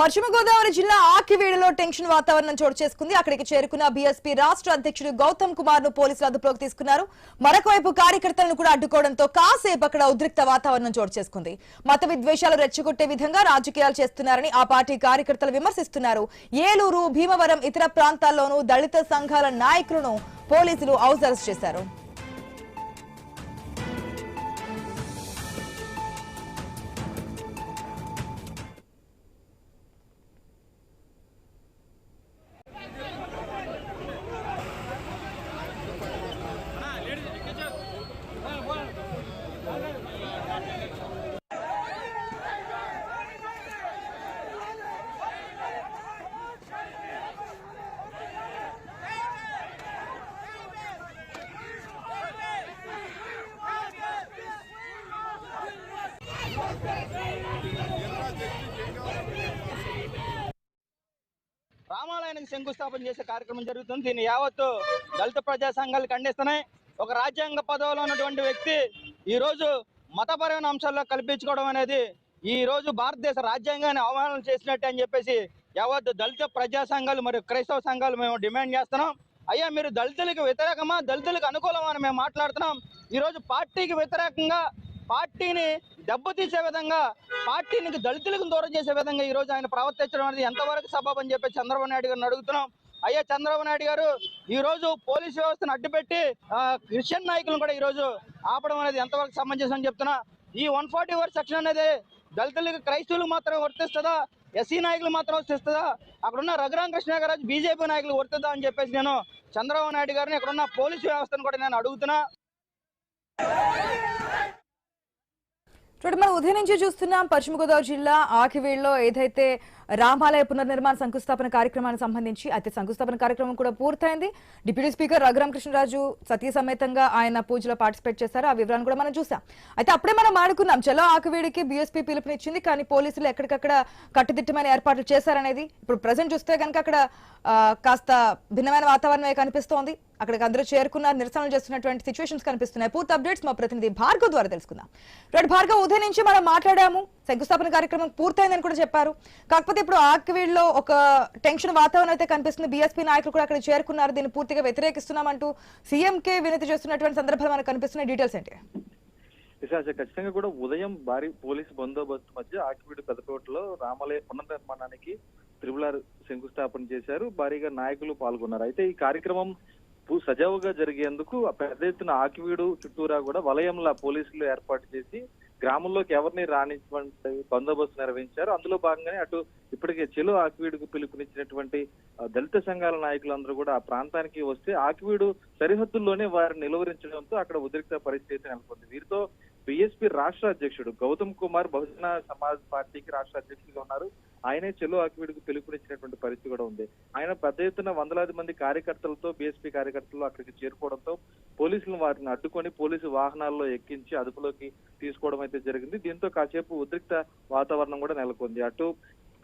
పశ్చిమ గోదావరి జిల్లా ఆకివీడులో టెన్షన్ వాతావరణం చోటు చేసుకుంది. అక్కడికి చేరుకున్న బీఎస్పీ రాష్ట్ర అధ్యక్షుడు గౌతమ్ కుమార్ ను పోలీసులు అదుపులోకి తీసుకున్నారు. మరొకవైపు కార్యకర్తలను కూడా అడ్డుకోవడంతో కాసేపు అక్కడ ఉద్రిక్త వాతావరణం చోటు చేసుకుంది. మత విద్వేషాలు రెచ్చగొట్టే విధంగా రాజకీయాలు చేస్తున్నారని ఆ పార్టీ కార్యకర్తలు విమర్శిస్తున్నారు. ఏలూరు, భీమవరం ఇతర ప్రాంతాల్లోనూ దళిత సంఘాల నాయకులను పోలీసులు హౌస్ అరెస్ట్ చేశారు. రామాలయానికి శంకుస్థాపన చేసే కార్యక్రమం జరుగుతుంది. దీన్ని యావత్తు దళిత ప్రజా సంఘాలు ఖండిస్తున్నాయి. ఒక రాజ్యాంగ పదవిలో ఉన్నటువంటి వ్యక్తి ఈ రోజు మతపరమైన అంశాల్లో కల్పించుకోవడం అనేది ఈ రోజు భారతదేశ రాజ్యాంగాన్ని అవమానం చేసినట్టు అని చెప్పేసి యావత్తు దళిత ప్రజా సంఘాలు మరియు క్రైస్తవ సంఘాలు మేము డిమాండ్ చేస్తున్నాం. అయ్యా, మీరు దళితులకు వ్యతిరేకమా, దళితులకు అనుకూలమా అని మేము మాట్లాడుతున్నాం. ఈరోజు పార్టీకి వ్యతిరేకంగా, పార్టీని దెబ్బతీసే విధంగా, పార్టీని దళితులకు దూరం చేసే విధంగా ఈ రోజు ఆయన ప్రవర్తించడం అనేది ఎంతవరకు సబబు అని చెప్పి చంద్రబాబు నాయుడు గారిని అడుగుతున్నాం. అయ్యా చంద్రబాబు నాయుడు గారు, ఈ రోజు పోలీసు వ్యవస్థను అడ్డుపెట్టి క్రిస్టియన్ నాయకులను కూడా ఈ రోజు ఆపడం అనేది ఎంతవరకు సమంజసం అని చెప్తున్నా. ఈ 144 సెక్షన్ అనేది దళితులకు, క్రైస్తవులకు మాత్రమే వర్తిస్తుందా, ఎస్సీ నాయకులు మాత్రం వర్తిస్తుందా, అక్కడున్న రఘురామకృష్ణరాజు బీజేపీ నాయకులు వర్తిద్దా అని చెప్పేసి నేను చంద్రబాబు నాయుడు గారిని, ఇక్కడున్న పోలీసు వ్యవస్థను కూడా నేను అడుగుతున్నా. మనం ఉదయం నుంచి చూస్తున్నాం పశ్చిమ గోదావరి జిల్లా ఆకివీడులో ఏదైతే రామాలయ పునర్నిర్మాణ శంకుస్థాపన కార్యక్రమానికి సంబంధించి అయితే శంకుస్థాపన కార్యక్రమం కూడా పూర్తయింది. డిప్యూటీ స్పీకర్ రఘురామకృష్ణరాజు సతీ సమేతంగా ఆయన పూజలో పార్టిసిపేట్ చేశారు. ఆ వివరాన్ని కూడా మనం చూసాం. అయితే అప్పుడే మనం ఆడుకున్నాం, చలో ఆకివీడికి బీఎస్పీ పిలుపునిచ్చింది, కానీ పోలీసులు ఎక్కడికక్కడ కట్టుదిట్టమైన ఏర్పాట్లు చేశారనేది. ఇప్పుడు ప్రజెంట్ చూస్తే కనుక అక్కడ కాస్త భిన్నమైన వాతావరణమే కనిపిస్తోంది. అక్కడికి అందరూ చేరుకున్నారు, నిరసనలు చేస్తున్నటువంటి సిచ్యువేషన్స్ కనిపిస్తున్నాయి. పూర్తి అప్డేట్స్ మా ప్రతినిధి భార్గవ్ ద్వారా తెలుసుకుందాం. భార్గవ్, ఉదయం నుంచి మనం మాట్లాడాము, శంకుస్థాపన కార్యక్రమం పూర్తయిందని కూడా చెప్పారు. కాకపోతే ఇప్పుడు ఆకివీడులో ఒక టెన్షన్ వాతావరణం అయితే కనిపిస్తుంది. బీఎస్పీ నాయకులు కూడా అక్కడ చేరుకున్నారు, దీన్ని పూర్తిగా వ్యతిరేకిస్తున్నామంటూ సీఎంకే వినతి చేస్తున్నటువంటి సందర్భాలు మనకు కనిపిస్తున్నాయి. డీటెయిల్స్ ఏంటి? ఖచ్చితంగా కూడా ఉదయం భారీ పోలీసు బందోబస్తు మధ్య ఆకివీడు పెద్దకోటలో రామాలయ పునర్నిర్మాణానికి త్రిపుల్ శంకుస్థాపన చేశారు. భారీగా నాయకులు పాల్గొన్నారు. అయితే ఈ కార్యక్రమం సజావుగా జరిగేందుకు పెద్ద ఎత్తున ఆకివీడు చుట్టూరా కూడా వలయంలా పోలీసులు ఏర్పాటు చేసి గ్రామంలోకి ఎవరిని రానిటువంటి బందోబస్తు నిర్వహించారు. అందులో భాగంగానే అటు ఇప్పటికే చెలో ఆకివీడుకు పిలుపునిచ్చినటువంటి దళిత సంఘాల నాయకులందరూ కూడా ఆ ప్రాంతానికి వస్తే ఆకివీడు సరిహద్దుల్లోనే వారిని నిలువరించడంతో అక్కడ ఉద్రిక్త పరిస్థితి నెలకొంది. వీరితో బీఎస్పీ రాష్ట్ర అధ్యక్షుడు గౌతమ్ కుమార్ బహుజన సమాజ్ పార్టీకి రాష్ట్ర అధ్యక్షుడిగా ఉన్నారు. ఆయనే చెలో ఆకివీడుకు పిలుపునిచ్చినటువంటి పరిస్థితి కూడా ఉంది. ఆయన పెద్ద ఎత్తున వందలాది మంది కార్యకర్తలతో, బీఎస్పీ కార్యకర్తలు అక్కడికి చేరుకోవడంతో పోలీసులు వారిని అడ్డుకొని పోలీసు వాహనాల్లో ఎక్కించి అదుపులోకి తీసుకోవడం అయితే జరిగింది. దీంతో కాసేపు ఉద్రిక్త వాతావరణం కూడా నెలకొంది. అటు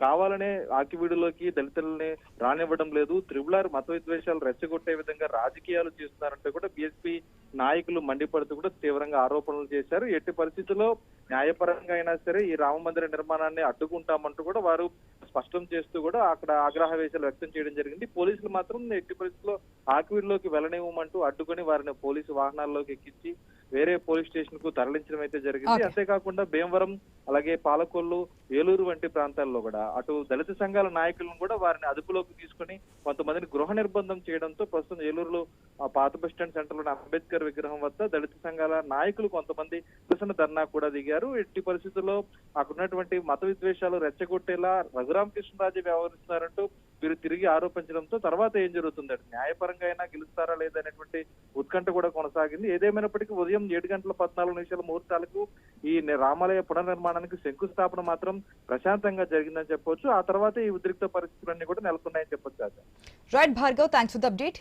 కావాలనే ఆకివీడులోకి దళితులని రానివ్వడం లేదు, త్రిపుల్ మత విద్వేషాలు రెచ్చగొట్టే విధంగా రాజకీయాలు చేస్తున్నారంటే కూడా బీఎస్పీ నాయకులు మండిపడుతూ కూడా తీవ్రంగా ఆరోపణలు చేశారు. ఎట్టి పరిస్థితుల్లో న్యాయపరంగా అయినా సరే ఈ రామ మందిర నిర్మాణాన్ని అడ్డుకుంటామంటూ కూడా వారు స్పష్టం చేస్తూ కూడా అక్కడ ఆగ్రహవేశాలు వ్యక్తం చేయడం జరిగింది. పోలీసులు మాత్రం ఎట్టి పరిస్థితుల్లో ఆకివీడులోకి వెళ్ళనివ్వమంటూ అడ్డుకొని వారిని పోలీసు వాహనాల్లోకి ఎక్కించి వేరే పోలీస్ స్టేషన్ కు తరలించడం అయితే జరిగింది. అంతేకాకుండా భీమవరం, అలాగే పాలకొల్లు, ఏలూరు వంటి ప్రాంతాల్లో కూడా అటు దళిత సంఘాల నాయకులను కూడా వారిని అదుపులోకి తీసుకుని కొంతమందిని గృహ నిర్బంధం చేయడంతో ప్రస్తుతం ఏలూరులో పాత బస్టాండ్ సెంటర్ లోని అంబేద్కర్ విగ్రహం వద్ద దళిత సంఘాల నాయకులు కొంతమంది నిరసన ధర్నా కూడా దిగారు. ఎట్టి పరిస్థితుల్లో అక్కడ ఉన్నటువంటి మత విద్వేషాలు రెచ్చగొట్టేలా రఘురామకృష్ణరాజు వ్యవహరిస్తున్నారంటూ వీరు తిరిగి ఆరోపించడంతో తర్వాత ఏం జరుగుతుంది, న్యాయపరంగా అయినా గెలుస్తారా లేదనేటువంటి ఉత్కంఠ కూడా కొనసాగింది. ఏదేమైనప్పటికీ ఉదయం 7:14 ముహూర్తాలకు ఈ రామాలయ పునర్నిర్మాణానికి శంకుస్థాపన మాత్రం ప్రశాంతంగా జరిగిందని చెప్పొచ్చు. ఆ తర్వాత ఈ ఉద్రిక్త పరిస్థితులన్నీ కూడా నెలకొన్నాయని చెప్పొచ్చు. Right Bhargav, thanks for the update.